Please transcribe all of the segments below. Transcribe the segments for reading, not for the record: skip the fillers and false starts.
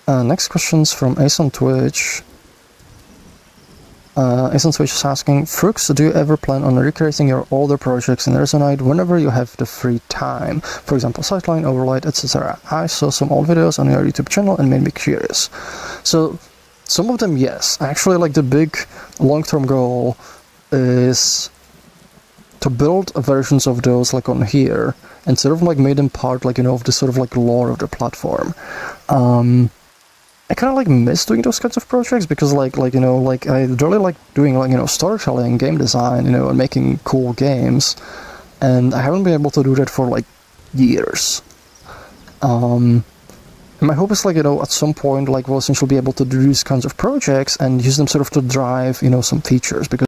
Next question's from Ace on Twitch. Ace on Twitch is asking, Froox, do you ever plan on recreating your older projects in Resonite whenever you have the free time? For example, Sightline, Overlight, etc. I saw some old videos on your YouTube channel and made me curious. So, some of them, yes. Actually, like, the big long-term goal is to build versions of those, like, on here, and sort of, like, made them part, like, you know, of the sort of, like, lore of the platform. I kind of like miss doing those kinds of projects because like you know, like I really like doing like, you know, storytelling, game design, you know, and making cool games, and I haven't been able to do that for like years. And my hope is like, you know, at some point like we'll essentially be able to do these kinds of projects and use them sort of to drive, you know, some features because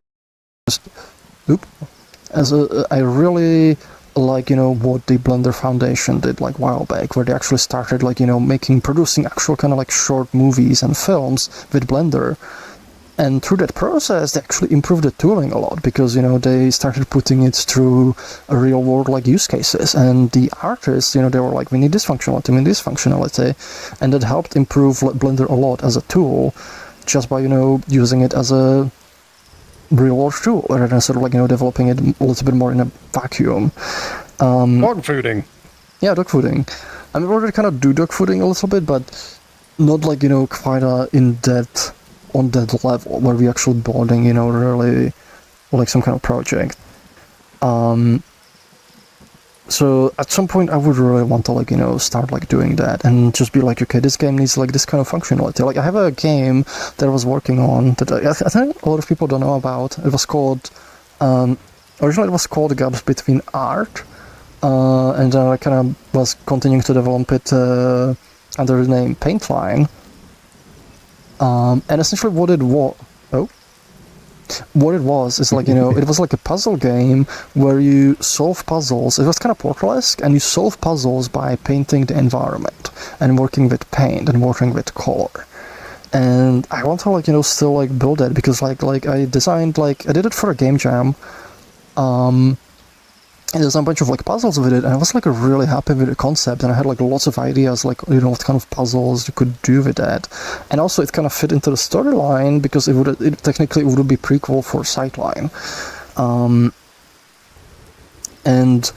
I really like, you know, what the Blender Foundation did like a while back, where they actually started like, you know, producing actual kind of like short movies and films with Blender, and through that process they actually improved the tooling a lot because, you know, they started putting it through a real world like use cases, and the artists, you know, they were like, we need this functionality, and that helped improve Blender a lot as a tool just by, you know, using it as a real world tool rather than sort of like, you know, developing it a little bit more in a vacuum. Dog fooding. Yeah, dog fooding. I mean, we already kind of do dog fooding a little bit, but not like, you know, quite in depth on that level where we actually building, you know, really like some kind of project. So at some point I would really want to like, you know, start like doing that and just be like, okay, this game needs like this kind of functionality. Like I have a game that I was working on that I think a lot of people don't know about. It was called, originally it was called Gaps Between Art, and then I kind of was continuing to develop it under the name Paintline. And essentially what it was is like, you know, it was like a puzzle game where you solve puzzles. It was kind of Portal-esque, and you solve puzzles by painting the environment and working with paint and working with color. And I want to like, you know, still like build that because like I designed, like I did it for a game jam, and there's a bunch of like puzzles with it, and I was like really happy with the concept, and I had like lots of ideas, like, you know, what kind of puzzles you could do with that. And also it kind of fit into the storyline because it technically would be prequel for Sightline. And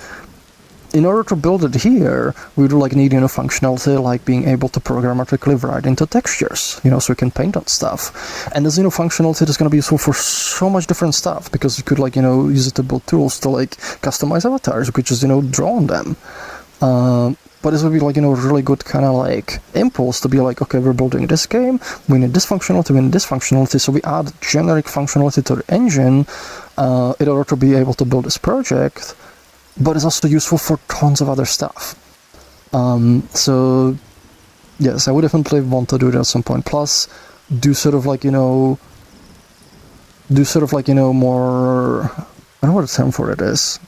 in order to build it here, we would like need, you know, functionality like being able to programmatically write into textures, you know, so we can paint on stuff. And this, you know, functionality is going to be useful for so much different stuff because you could like, you know, use it to build tools to like customize avatars. You could just, you know, draw on them. But this would be like, you know, really good kind of like impulse to be like, okay, we're building this game, we need this functionality, we need this functionality, so we add generic functionality to the engine in order to be able to build this project. But it's also useful for tons of other stuff. So yes, I would definitely want to do that at some point. Plus, do sort of like, you know, more, I don't know what the term for it is.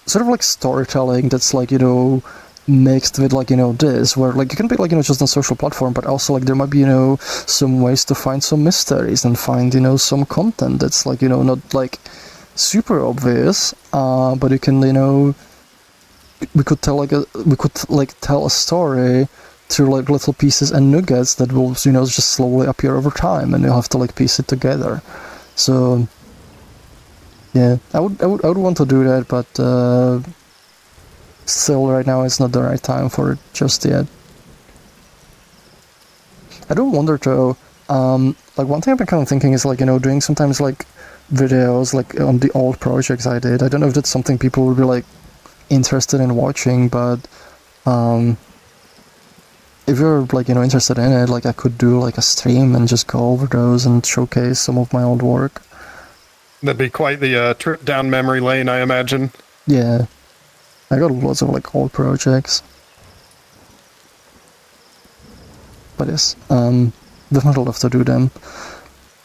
Sort of like storytelling that's like, you know, mixed with like, you know, this, where like you can be like, you know, just on social platform, but also like there might be, you know, some ways to find some mysteries and find, you know, some content that's like, you know, not like super obvious, but you can, you know, we could tell a story through like little pieces and nuggets that will, you know, just slowly appear over time, and you'll have to like piece it together. So yeah, I would want to do that, but still right now it's not the right time for it just yet. I do wonder though, like one thing I've been kind of thinking is like, you know, doing sometimes like videos like on the old projects I did. I don't know if that's something people would be like interested in watching, but if you're like, you know, interested in it, like I could do like a stream and just go over those and showcase some of my old work. That'd be quite the trip down memory lane, I imagine. Yeah, I got lots of like old projects, but yes, definitely love to do them.